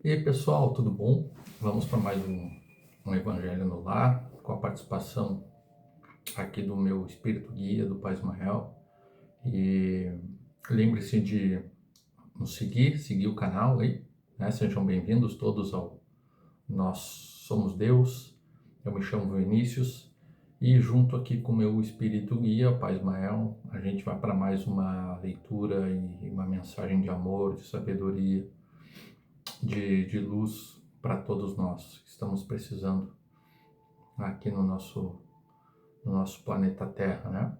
E aí, pessoal, tudo bom? Vamos para mais um Evangelho no Lar, com a participação aqui do meu espírito guia, do Pai Ismael. E lembre-se de nos seguir o canal aí, né? Sejam bem-vindos todos ao Nós Somos Deus. Eu me chamo Vinícius e junto aqui com o meu espírito guia, o Pai Ismael, a gente vai para mais uma leitura e uma mensagem de amor, de sabedoria, de luz para todos nós que estamos precisando aqui no nosso planeta Terra, né?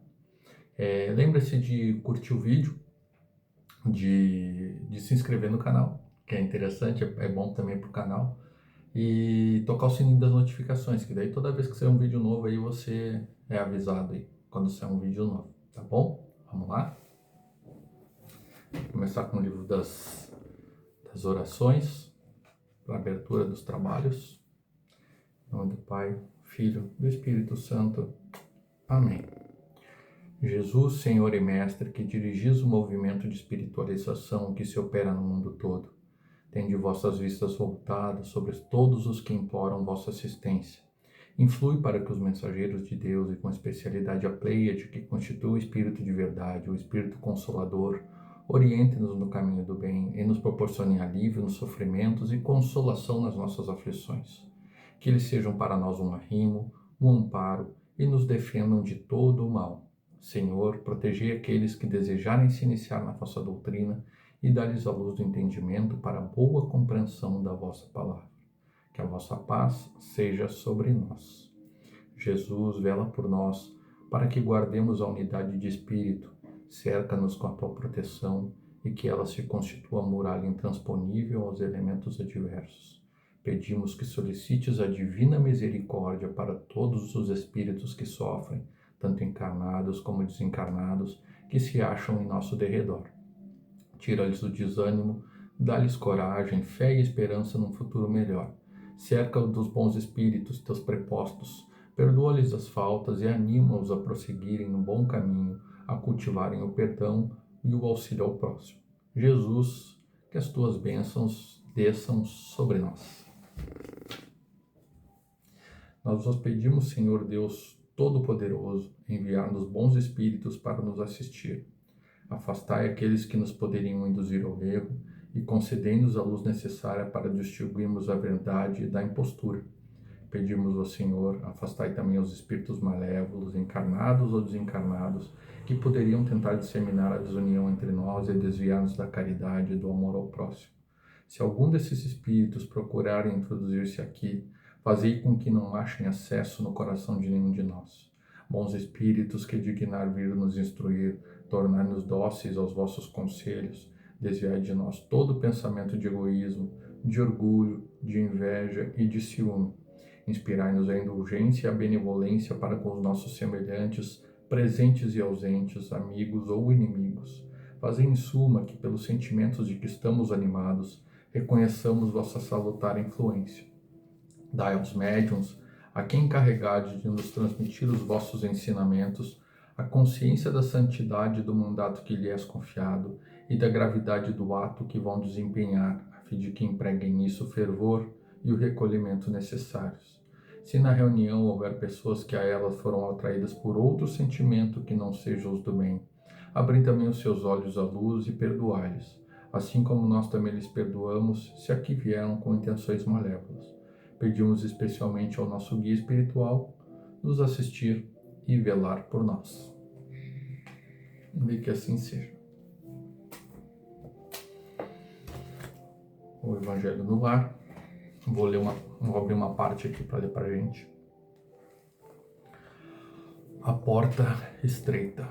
Lembre-se de curtir o vídeo, de se inscrever no canal, que é interessante, é bom também para o canal, e tocar o sininho das notificações, que daí toda vez que sair um vídeo novo aí você é avisado aí quando sair um vídeo novo, tá bom? Vamos lá? Vou começar com o livro das orações, para a abertura dos trabalhos. Em nome do Pai, Filho e do Espírito Santo. Amém. Jesus, Senhor e Mestre, que dirigis o movimento de espiritualização que se opera no mundo todo, tende vossas vistas voltadas sobre todos os que imploram vossa assistência. Influi para que os mensageiros de Deus, e com especialidade a Pleiade, que constitui o Espírito de verdade, o Espírito Consolador, orientem-nos no caminho do bem e nos proporcionem alívio nos sofrimentos e consolação nas nossas aflições. Que eles sejam para nós um arrimo, um amparo e nos defendam de todo o mal. Senhor, protegei aqueles que desejarem se iniciar na vossa doutrina e dá-lhes a luz do entendimento para a boa compreensão da vossa palavra. Que a vossa paz seja sobre nós. Jesus, vela por nós, para que guardemos a unidade de espírito, cerca-nos com a tua proteção e que ela se constitua muralha intransponível aos elementos adversos. Pedimos que solicites a divina misericórdia para todos os espíritos que sofrem, tanto encarnados como desencarnados, que se acham em nosso derredor. Tira-lhes o desânimo, dá-lhes coragem, fé e esperança num futuro melhor. Cerca-os dos bons espíritos, teus prepostos, perdoa-lhes as faltas e anima-os a prosseguirem no bom caminho, a cultivarem o perdão e o auxílio ao próximo. Jesus, que as tuas bênçãos desçam sobre nós. Nós vos pedimos, Senhor Deus Todo-Poderoso, enviar-nos bons espíritos para nos assistir. Afastai aqueles que nos poderiam induzir ao erro e concedei-nos a luz necessária para distinguirmos a verdade da impostura. Pedimos ao Senhor, afastai também os espíritos malévolos, encarnados ou desencarnados, que poderiam tentar disseminar a desunião entre nós e desviar-nos da caridade e do amor ao próximo. Se algum desses espíritos procurarem introduzir-se aqui, fazei com que não achem acesso no coração de nenhum de nós. Bons espíritos que dignar vir nos instruir, tornar-nos dóceis aos vossos conselhos, desviai de nós todo pensamento de egoísmo, de orgulho, de inveja e de ciúme. Inspirai-nos a indulgência e a benevolência para com os nossos semelhantes, presentes e ausentes, amigos ou inimigos. Fazei em suma que, pelos sentimentos de que estamos animados, reconheçamos vossa salutar influência. Dai aos médiuns, a quem encarregades de nos transmitir os vossos ensinamentos, a consciência da santidade do mandato que lhe és confiado e da gravidade do ato que vão desempenhar, a fim de que empreguem nisso o fervor e o recolhimento necessários. Se na reunião houver pessoas que a elas foram atraídas por outro sentimento que não seja os do bem, abri também os seus olhos à luz e perdoai-lhes, assim como nós também lhes perdoamos se aqui vieram com intenções malévolas. Pedimos especialmente ao nosso guia espiritual nos assistir e velar por nós. E que assim seja. O Evangelho no Lar. Vou abrir uma parte aqui para ler para a gente. A porta estreita.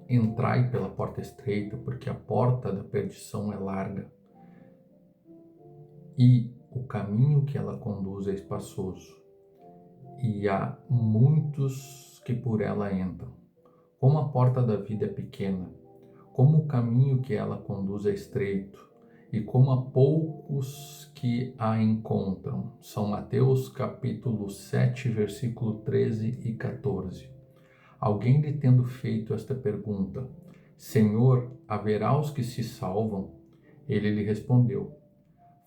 Entrai pela porta estreita, porque a porta da perdição é larga e o caminho que ela conduz é espaçoso, e há muitos que por ela entram. Como a porta da vida é pequena, como o caminho que ela conduz é estreito, e como há poucos que a encontram. São Mateus capítulo 7, versículo 13 e 14. Alguém lhe tendo feito esta pergunta, Senhor, haverá os que se salvam? Ele lhe respondeu,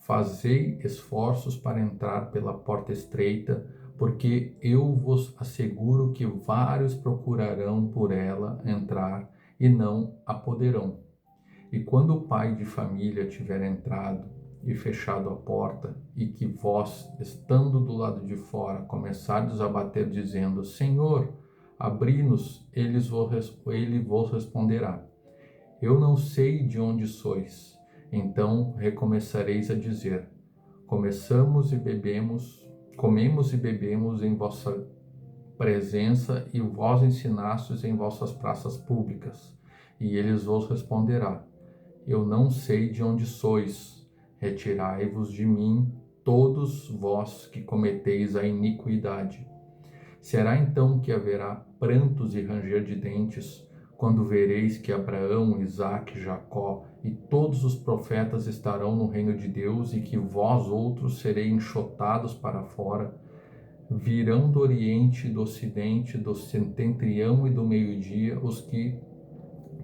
Fazei esforços para entrar pela porta estreita, porque eu vos asseguro que vários procurarão por ela entrar e não a poderão. E quando o pai de família tiver entrado e fechado a porta, e que vós, estando do lado de fora, começardes a bater, dizendo: Senhor, abri-nos, ele vos responderá: Eu não sei de onde sois. Então recomeçareis a dizer: comemos e bebemos em vossa presença e vós ensinastes em vossas praças públicas. E eles vos responderá: Eu não sei de onde sois. Retirai-vos de mim, todos vós que cometeis a iniquidade. Será então que haverá prantos e ranger de dentes, quando vereis que Abraão, Isaque, Jacó e todos os profetas estarão no reino de Deus, e que vós outros sereis enxotados para fora? Virão do Oriente, do Ocidente, do Setentrião e do Meio-Dia os que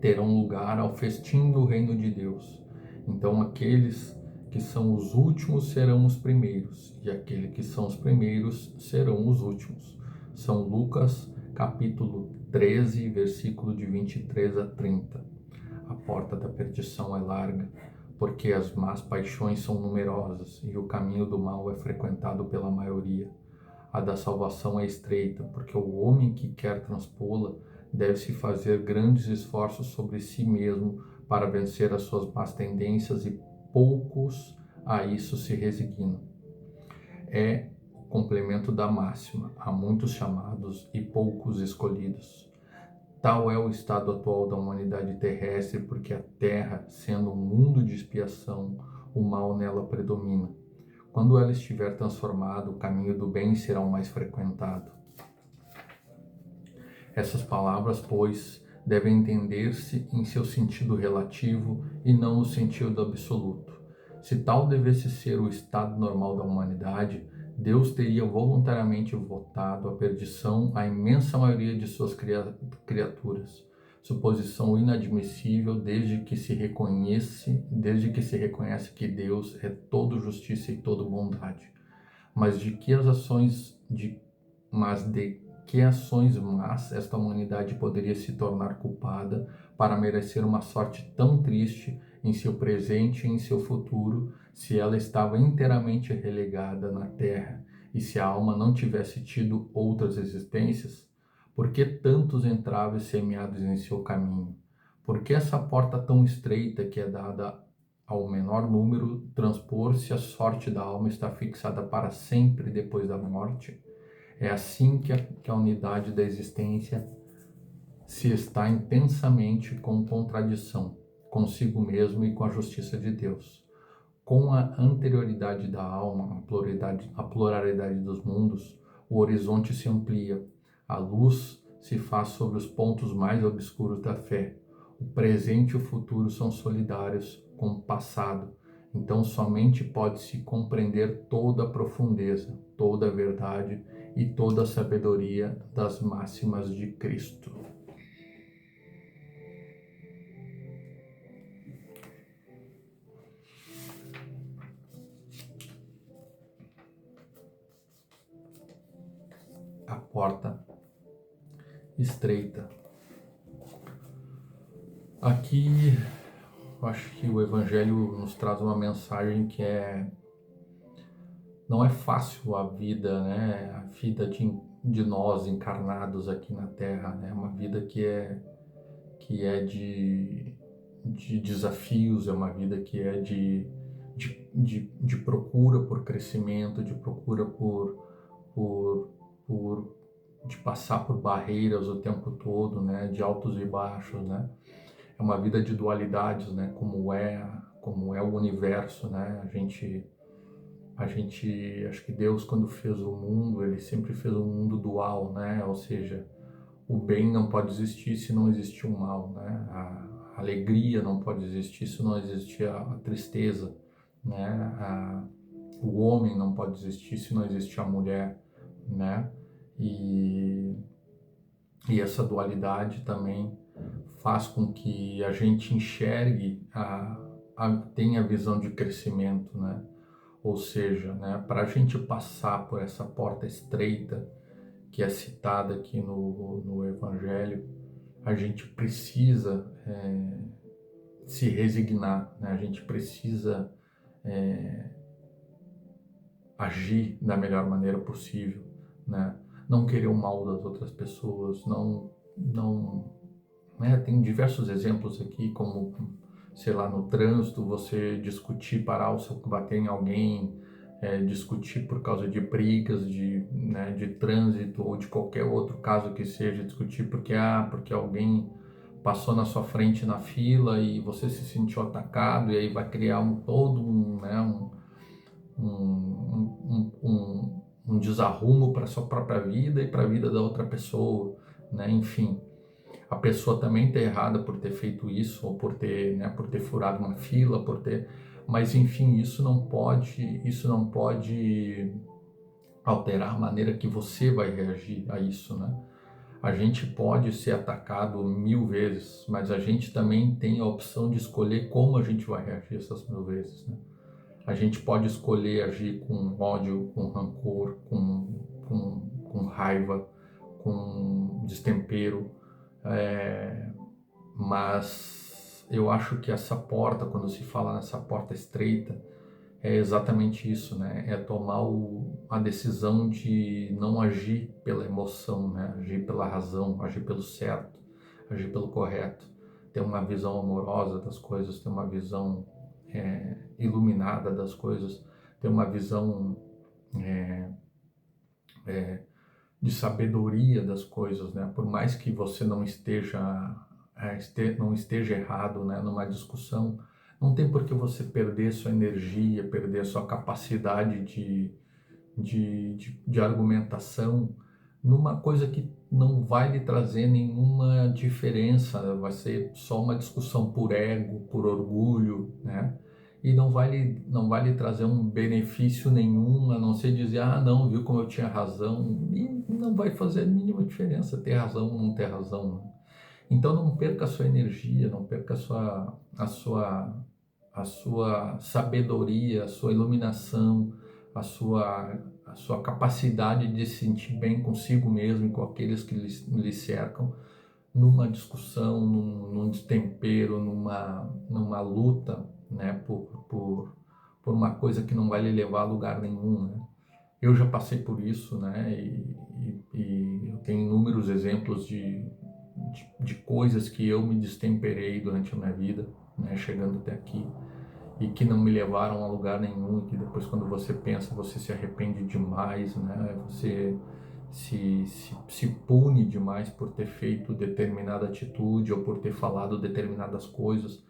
terão lugar ao festim do reino de Deus. Então aqueles que são os últimos serão os primeiros, e aqueles que são os primeiros serão os últimos. São Lucas, capítulo 13, versículo de 23 a 30. A porta da perdição é larga, porque as más paixões são numerosas, e o caminho do mal é frequentado pela maioria. A da salvação é estreita, porque o homem que quer transpô-la deve-se fazer grandes esforços sobre si mesmo para vencer as suas más tendências, e poucos a isso se resignam. É o complemento da máxima: há muitos chamados e poucos escolhidos. Tal é o estado atual da humanidade terrestre, porque a Terra, sendo um mundo de expiação, o mal nela predomina. Quando ela estiver transformada, o caminho do bem será o mais frequentado. Essas palavras, pois, devem entender-se em seu sentido relativo e não no sentido absoluto. Se tal devesse ser o estado normal da humanidade, Deus teria voluntariamente votado a perdição à imensa maioria de suas criaturas. Suposição inadmissível desde que se reconhece que Deus é todo justiça e todo bondade. Mas de que ações más esta humanidade poderia se tornar culpada para merecer uma sorte tão triste em seu presente e em seu futuro, se ela estava inteiramente relegada na terra e se a alma não tivesse tido outras existências? Por que tantos entraves semeados em seu caminho? Por que essa porta tão estreita que é dada ao menor número transpor, se a sorte da alma está fixada para sempre depois da morte? É assim que a unidade da existência se está intensamente com contradição consigo mesmo e com a justiça de Deus. Com a anterioridade da alma, a pluralidade dos mundos, o horizonte se amplia, a luz se faz sobre os pontos mais obscuros da fé. O presente e o futuro são solidários com o passado. Então somente pode-se compreender toda a profundeza, toda a verdade e toda a sabedoria das máximas de Cristo. A porta estreita. Aqui, eu acho que o Evangelho nos traz uma mensagem que não é fácil a vida, né? A vida de nós encarnados aqui na Terra, né? Uma vida que é de desafios, é uma vida que é de procura por crescimento, de procura por de passar por barreiras o tempo todo, né? De altos e baixos, né? É uma vida de dualidades, né? Como é o universo, né? A gente, acho que Deus, quando fez o mundo, ele sempre fez um mundo dual, né? Ou seja, o bem não pode existir se não existir o mal, né? A alegria não pode existir se não existir a tristeza, né? O homem não pode existir se não existir a mulher, né? E essa dualidade também faz com que a gente enxergue, tenha a visão de crescimento, né? Ou seja, né, para a gente passar por essa porta estreita que é citada aqui no Evangelho, a gente precisa se resignar, né? A gente precisa agir da melhor maneira possível, né? Não querer o mal das outras pessoas, não, né? Tem diversos exemplos aqui, como, sei lá, no trânsito, você discutir, parar o seu, bater em alguém, discutir por causa de brigas, né, de trânsito ou de qualquer outro caso que seja, discutir porque alguém passou na sua frente na fila e você se sentiu atacado e aí vai criar todo um, né, um desarrumo para sua própria vida e para a vida da outra pessoa, né? Enfim, a pessoa também está errada por ter feito isso ou por ter furado uma fila, mas enfim, isso não pode alterar a maneira que você vai reagir a isso, né? A gente pode ser atacado 1000 vezes, mas a gente também tem a opção de escolher como a gente vai reagir essas 1000 vezes, né? A gente pode escolher agir com ódio, com rancor, com raiva, com destempero, mas eu acho que essa porta, quando se fala nessa porta estreita, é exatamente isso, né? É tomar a decisão de não agir pela emoção, né? Agir pela razão, agir pelo certo, agir pelo correto. Ter uma visão amorosa das coisas, ter uma visão iluminada das coisas, ter uma visão de sabedoria das coisas, né? Por mais que você não esteja errado, né? Numa discussão, não tem por que você perder sua energia, perder sua capacidade de argumentação numa coisa que não vai lhe trazer nenhuma diferença, né? Vai ser só uma discussão por ego, por orgulho, né? E não vai lhe trazer um benefício nenhum, a não ser dizer, ah, não, viu como eu tinha razão, e não vai fazer a mínima diferença ter razão ou não ter razão, né? Então não perca a sua energia, não perca a sua sabedoria, a sua iluminação, a sua capacidade de se sentir bem consigo mesmo e com aqueles que lhe cercam, numa discussão, num destempero, numa luta, né, por uma coisa que não vai lhe levar a lugar nenhum, né? Eu já passei por isso, né, e eu tenho inúmeros exemplos de coisas que eu me destemperei durante a minha vida, né, chegando até aqui, e que não me levaram a lugar nenhum, e que depois quando você pensa, você se arrepende demais, né? Você se pune demais por ter feito determinada atitude ou por ter falado determinadas coisas.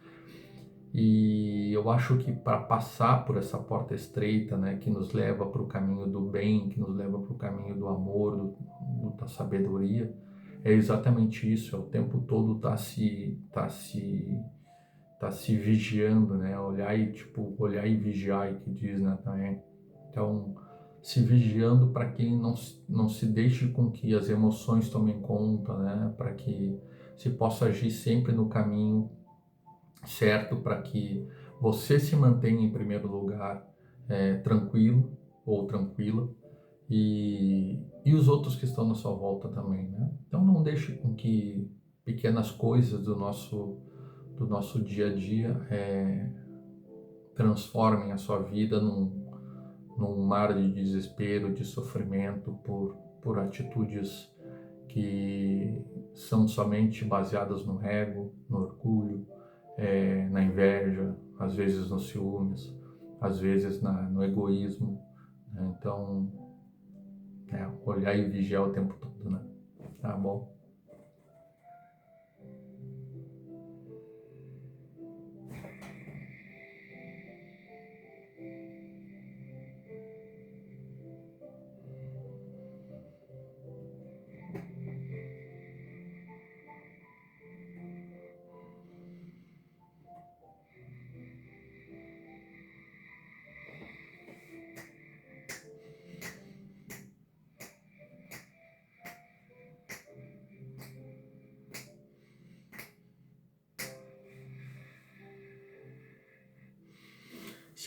E eu acho que para passar por essa porta estreita, né, que nos leva para o caminho do bem, que nos leva para o caminho do amor, da sabedoria, é exatamente isso, é o tempo todo tá se vigiando, né? Olhar e vigiar, que diz, né, também. Então, se vigiando para que não se deixe com que as emoções tomem conta, né? Para que se possa agir sempre no caminho certo, para que você se mantenha em primeiro lugar, tranquilo ou tranquila, e os outros que estão na sua volta também, né? Então, não deixe com que pequenas coisas do nosso dia a dia transformem a sua vida num mar de desespero, de sofrimento por atitudes que são somente baseadas no ego, no orgulho, na inveja, às vezes nos ciúmes, às vezes no egoísmo, né? Então, olhar e vigiar o tempo todo, né? Tá bom?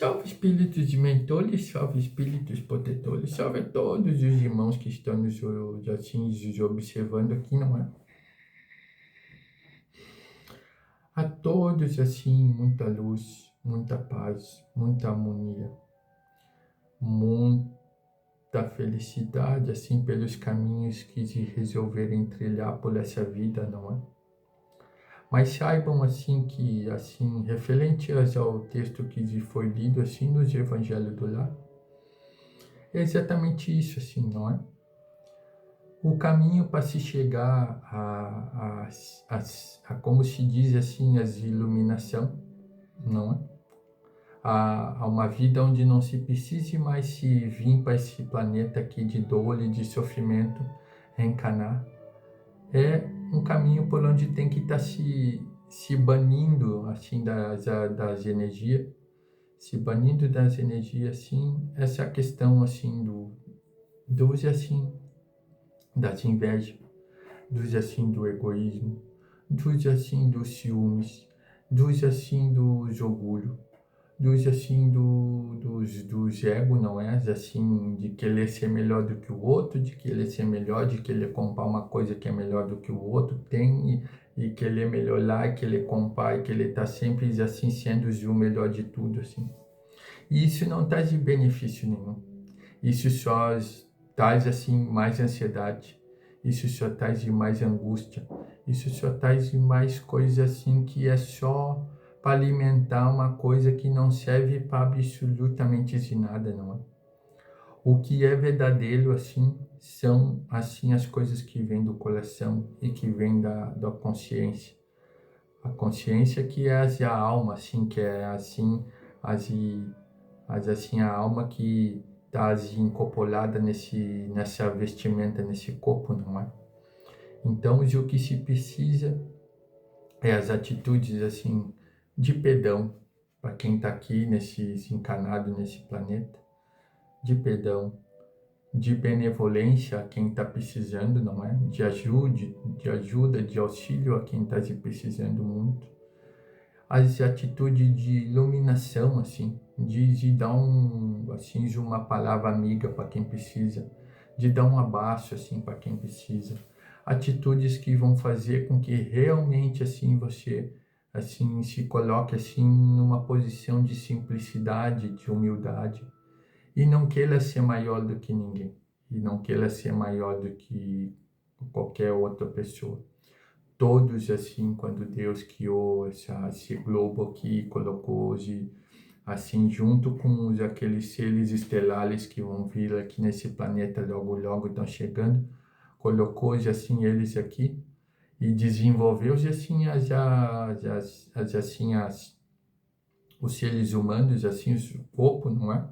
Salve espíritos de mentores, salve espíritos protetores, salve a todos os irmãos que estão nos observando aqui, não é? A todos, assim, muita luz, muita paz, muita harmonia, muita felicidade, assim, pelos caminhos que se resolverem trilhar por essa vida, não é? Mas saibam, assim, que, assim, referente ao texto que foi lido, assim, nos Evangelhos do Lar, é exatamente isso, assim, não é? O caminho para se chegar a como se diz assim, a iluminação, não é? A uma vida onde não se precise mais se vir para esse planeta aqui de dor e de sofrimento, reencarnar. É um caminho por onde tem que estar se banindo assim das energias, se banindo das energias, assim, essa questão assim dos assim, das invejas, dos assim do egoísmo, dos assim dos ciúmes, dos assim dos orgulho, dos assim dos ego, não é? Assim, de querer ser melhor do que o outro, de querer ser melhor, de querer comprar uma coisa que é melhor do que o outro tem e querer melhorar, e querer comprar, e querer estar sempre assim sendo o melhor de tudo, assim. E isso não traz de benefício nenhum. Isso só traz assim mais ansiedade. Isso só traz de mais angústia. Isso só traz de mais coisa assim que é só para alimentar uma coisa que não serve para absolutamente de nada, não é? O que é verdadeiro assim são assim as coisas que vêm do coração e que vêm da consciência. A consciência que é a alma, assim, que é assim as assim a alma que está assim, incorporada nessa vestimenta, nesse corpo, não é? Então, o que se precisa é as atitudes assim de perdão para quem está aqui encarnado nesse planeta, de perdão, de benevolência a quem está precisando, não é? De ajuda, de auxílio a quem está se precisando muito, as atitudes de iluminação, assim, de dar assim, uma palavra amiga para quem precisa, de dar um abraço, assim, para quem precisa. Atitudes que vão fazer com que realmente, assim, você, assim, se coloque, assim, numa posição de simplicidade, de humildade, e não queira ser maior do que ninguém, e não queira ser maior do que qualquer outra pessoa. Todos assim, quando Deus criou esse globo aqui, colocou assim junto com aqueles seres estelares que vão vir aqui nesse planeta logo logo estão chegando, colocou assim eles aqui e desenvolveu assim os seres humanos, assim o corpo, não é?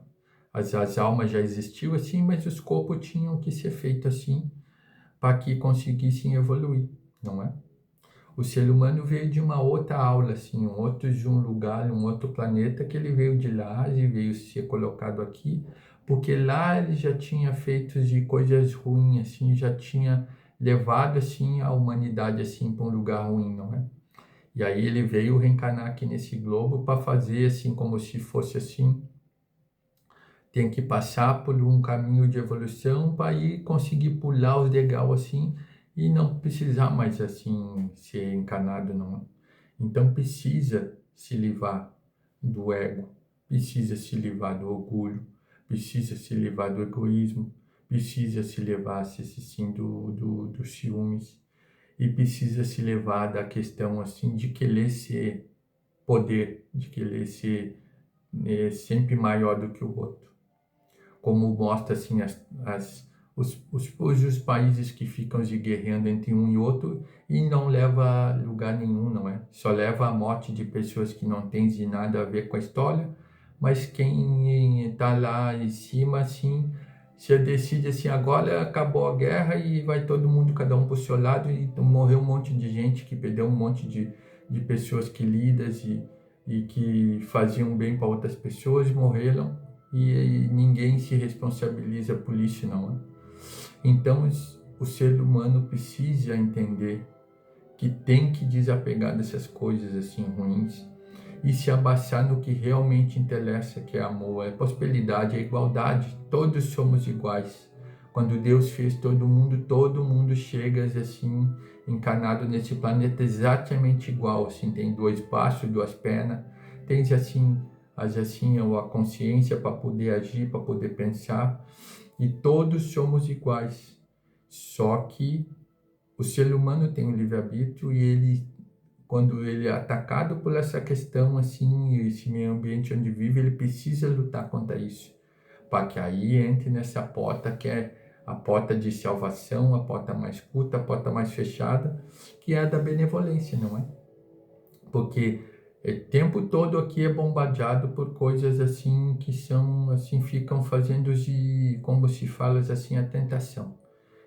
As almas já existiam assim, mas os corpos tinham que ser feitos assim para que conseguissem evoluir, não é? O ser humano veio de uma outra aula, assim, de um lugar, um outro planeta, que ele veio de lá e veio ser colocado aqui, porque lá ele já tinha feito de coisas ruins, assim, já tinha levado, assim, a humanidade, assim, para um lugar ruim, não é? E aí ele veio reencarnar aqui nesse globo para fazer, assim, como se fosse, assim, tem que passar por um caminho de evolução para ir conseguir pular os degraus assim e não precisar mais assim ser encarnado, não. Então precisa se livrar do ego, precisa se livrar do orgulho, precisa se livrar do egoísmo, precisa se livrar sim dos ciúmes e precisa se livrar da questão assim de querer ser poder, de querer ser sempre maior do que o outro, como mostra assim os países que ficam se guerreando entre um e outro e não leva a lugar nenhum, não é? Só leva a morte de pessoas que não têm de nada a ver com a história, mas quem está lá em cima, assim, se decide assim, agora acabou a guerra e vai todo mundo, cada um para o seu lado, e morreu um monte de gente que perdeu um monte de pessoas queridas e que faziam bem para outras pessoas, morreram e ninguém se responsabiliza por isso, não é? Então, o ser humano precisa entender que tem que desapegar dessas coisas assim ruins e se abaixar no que realmente interessa, que é amor, é prosperidade, é igualdade. Todos somos iguais. Quando Deus fez todo mundo chega assim, encarnado nesse planeta exatamente igual, assim, tem 2 braços, 2 pernas, tens assim, a consciência para poder agir, para poder pensar, e todos somos iguais. Só que o ser humano tem um livre-arbítrio e ele, quando ele é atacado por essa questão, assim, esse meio ambiente onde vive, ele precisa lutar contra isso, para que aí entre nessa porta que é a porta de salvação, a porta mais curta, a porta mais fechada, que é a da benevolência, não é? Porque o tempo todo aqui é bombardeado por coisas assim que são, assim, ficam fazendo de, como se fala assim, a tentação.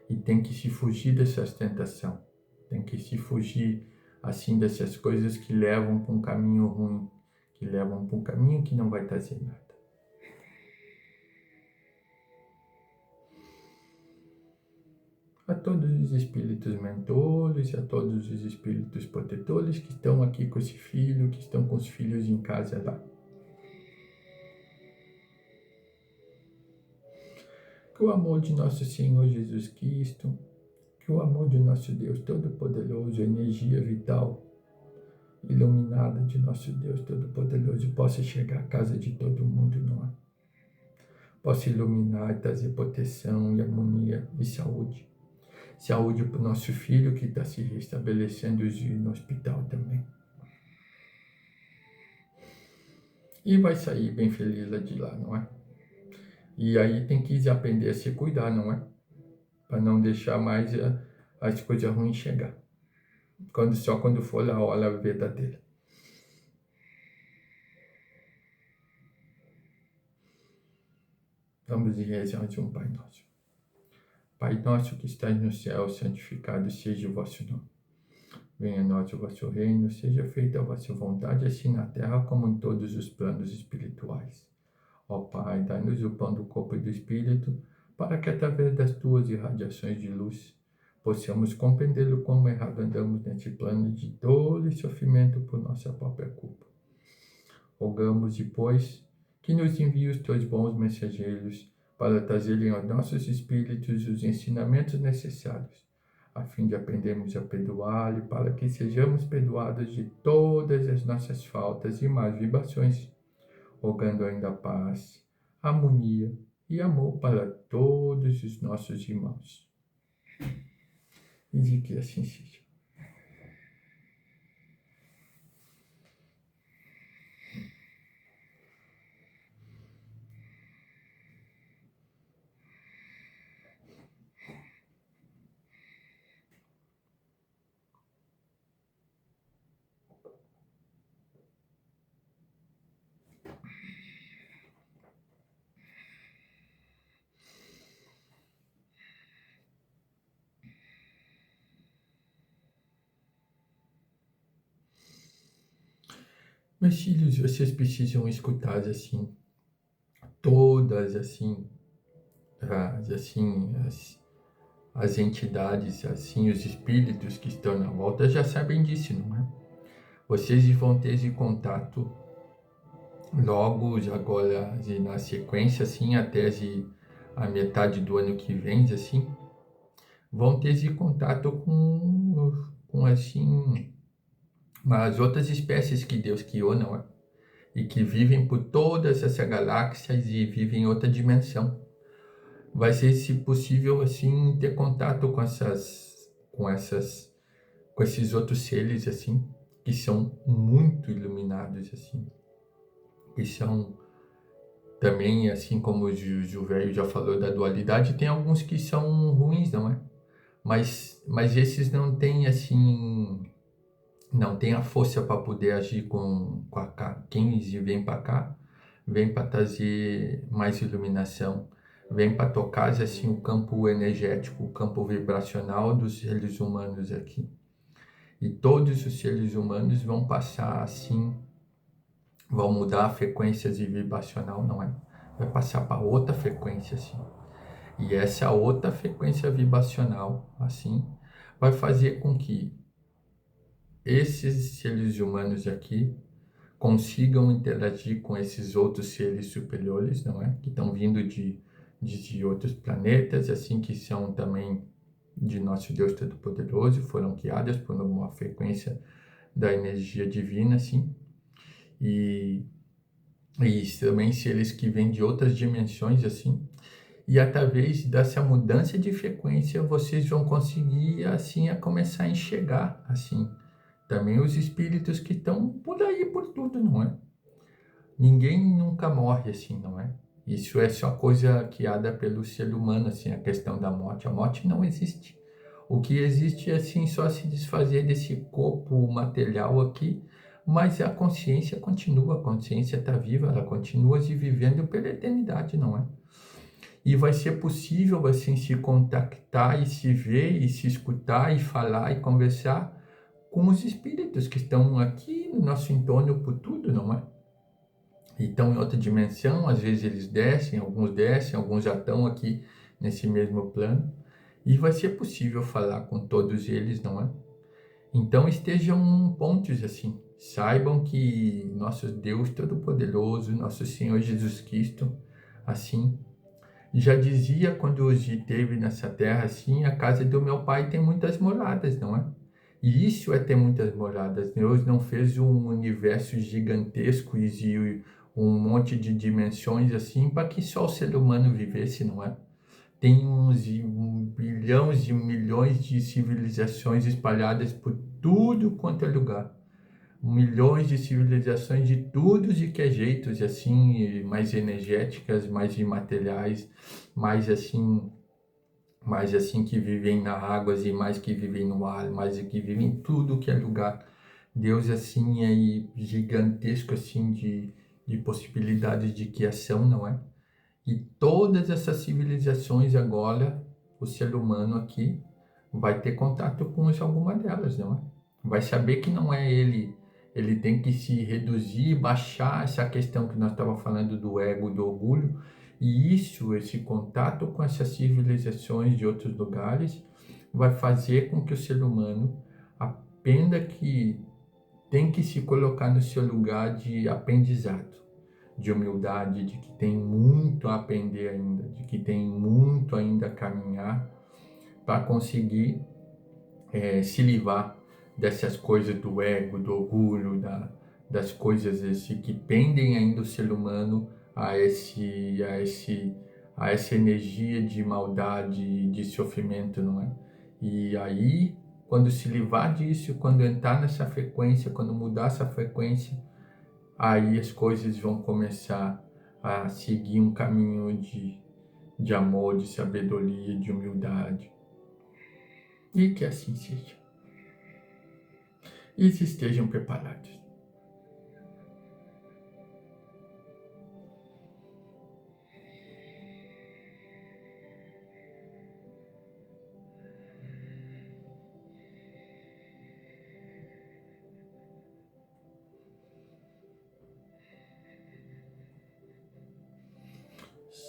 E tem que se fugir dessas tentações, tem que se fugir assim dessas coisas que levam para um caminho ruim, que levam para um caminho que não vai trazer nada. A todos os espíritos mentores, a todos os espíritos protetores que estão aqui com esse filho, que estão com os filhos em casa lá. Que o amor de nosso Senhor Jesus Cristo, que o amor de nosso Deus Todo-Poderoso, a energia vital iluminada de nosso Deus Todo-Poderoso possa chegar à casa de todo mundo, não é? Possa iluminar e trazer proteção e harmonia e saúde. Saúde para o nosso filho que está se restabelecendo no hospital também. E vai sair bem feliz lá de lá, não é? E aí tem que aprender a se cuidar, não é? Para não deixar mais as coisas ruins chegar. Só quando for a hora verdadeira. Vamos rezar de um Pai Nosso. Pai nosso que estás no céu, santificado seja o vosso nome. Venha a nós o vosso reino, seja feita a vossa vontade, assim na terra como em todos os planos espirituais. Ó Pai, dai-nos o pão do corpo e do Espírito, para que através das tuas irradiações de luz, possamos compreender o quão errado andamos neste plano de dor e sofrimento por nossa própria culpa. Rogamos, depois, que nos envie os teus bons mensageiros, para trazerem aos nossos espíritos os ensinamentos necessários, a fim de aprendermos a perdoar e para que sejamos perdoados de todas as nossas faltas e más vibrações, rogando ainda paz, harmonia e amor para todos os nossos irmãos. E de que assim seja. Meus filhos, vocês precisam escutar assim, todas assim, as entidades, assim, os espíritos que estão na volta já sabem disso, não é? Vocês vão ter esse contato logo, agora, na sequência, assim, até a metade do ano que vem, assim, vão ter esse contato com assim, as outras espécies que Deus criou, não é? E que vivem por todas essas galáxias e vivem em outra dimensão. Vai ser, se possível, assim, ter contato com esses outros seres, assim, que são muito iluminados, assim, que são também, assim como o Gil Velho já falou da dualidade, tem alguns que são ruins, não é? Mas esses não têm, assim, não tem a força para poder agir com a cá. Quem vem para cá, vem para trazer mais iluminação, vem para tocar assim o campo energético, o campo vibracional dos seres humanos aqui. E todos os seres humanos vão passar assim, vão mudar a frequência de vibracional, não é? Vai passar para outra frequência assim. E essa outra frequência vibracional assim vai fazer com que esses seres humanos aqui consigam interagir com esses outros seres superiores, não é? Que estão vindo de outros planetas, assim, que são também de nosso Deus Todo-Poderoso, foram guiadas por uma frequência da energia divina, assim, e, e também seres que vêm de outras dimensões, assim, e através dessa mudança de frequência vocês vão conseguir, assim, a começar a enxergar, assim, também os espíritos que estão por aí, por tudo, não é? Ninguém nunca morre, assim, não é? Isso é só coisa criada pelo ser humano, assim, a questão da morte. A morte não existe. O que existe é, assim, só se desfazer desse corpo material aqui, mas a consciência continua, a consciência está viva, ela continua se vivendo pela eternidade, não é? E vai ser possível, assim, se contactar e se ver e se escutar e falar e conversar com os espíritos que estão aqui no nosso entorno por tudo, não é? E estão em outra dimensão, às vezes eles descem, alguns já estão aqui nesse mesmo plano. E vai ser possível falar com todos eles, não é? Então estejam pontos assim. Saibam que nosso Deus Todo-Poderoso, nosso Senhor Jesus Cristo, assim, já dizia quando esteve nessa terra assim, a casa do meu pai tem muitas moradas, não é? E isso é ter muitas moradas. Deus não fez um universo gigantesco e um monte de dimensões assim para que só o ser humano vivesse, não é? Tem uns bilhões de milhões de civilizações espalhadas por tudo quanto é lugar. Milhões de civilizações de todos e que é jeitos, assim, mais energéticas, mais imateriais, mais assim que vivem nas águas e mais que vivem no ar, mais que vivem em tudo que é lugar. Deus, assim, é gigantesco, assim, de possibilidades de criação, não é? E todas essas civilizações agora, o ser humano aqui vai ter contato com alguma delas, não é? Vai saber que não é ele, ele tem que se reduzir, baixar essa questão que nós estávamos falando do ego, do orgulho, e isso, esse contato com essas civilizações de outros lugares, vai fazer com que o ser humano aprenda que tem que se colocar no seu lugar de aprendizado, de humildade, de que tem muito a aprender ainda, de que tem muito ainda a caminhar para conseguir se livrar dessas coisas do ego, do orgulho, das coisas que pendem ainda o ser humano a essa energia de maldade, de sofrimento, não é? E aí, quando se livrar disso, quando entrar nessa frequência, quando mudar essa frequência, aí as coisas vão começar a seguir um caminho de amor, de sabedoria, de humildade. E que assim seja. E estejam preparados.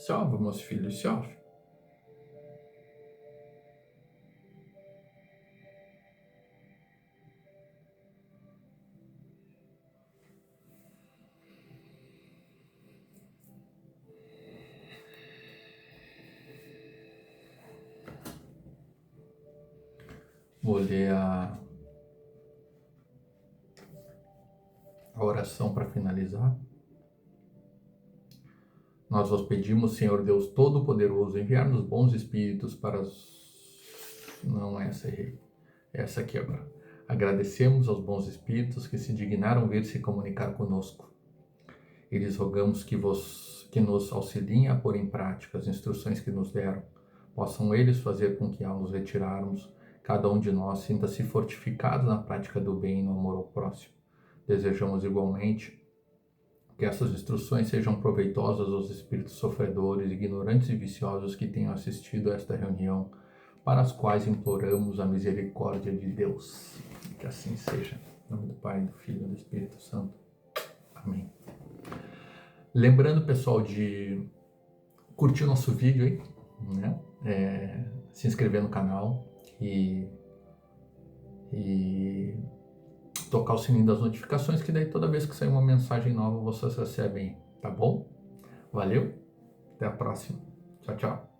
Salve, meus filhos, salve. Vou ler a oração para finalizar. Nós vos pedimos, Senhor Deus Todo-Poderoso, enviar-nos bons espíritos para Não, essa errei. Essa aqui agora. Agradecemos aos bons espíritos que se dignaram vir se comunicar conosco. E lhes rogamos que nos auxiliem a pôr em prática as instruções que nos deram. Possam eles fazer com que, ao nos retirarmos, cada um de nós sinta-se fortificado na prática do bem e no amor ao próximo. Desejamos igualmente que essas instruções sejam proveitosas aos espíritos sofredores, ignorantes e viciosos que tenham assistido a esta reunião, para as quais imploramos a misericórdia de Deus. Que assim seja. Em nome do Pai, do Filho e do Espírito Santo. Amém. Lembrando, pessoal, de curtir o nosso vídeo aí, né? Se inscrever no canal e tocar o sininho das notificações, que daí toda vez que sair uma mensagem nova, vocês recebem, tá bom? Valeu, até a próxima. Tchau, tchau.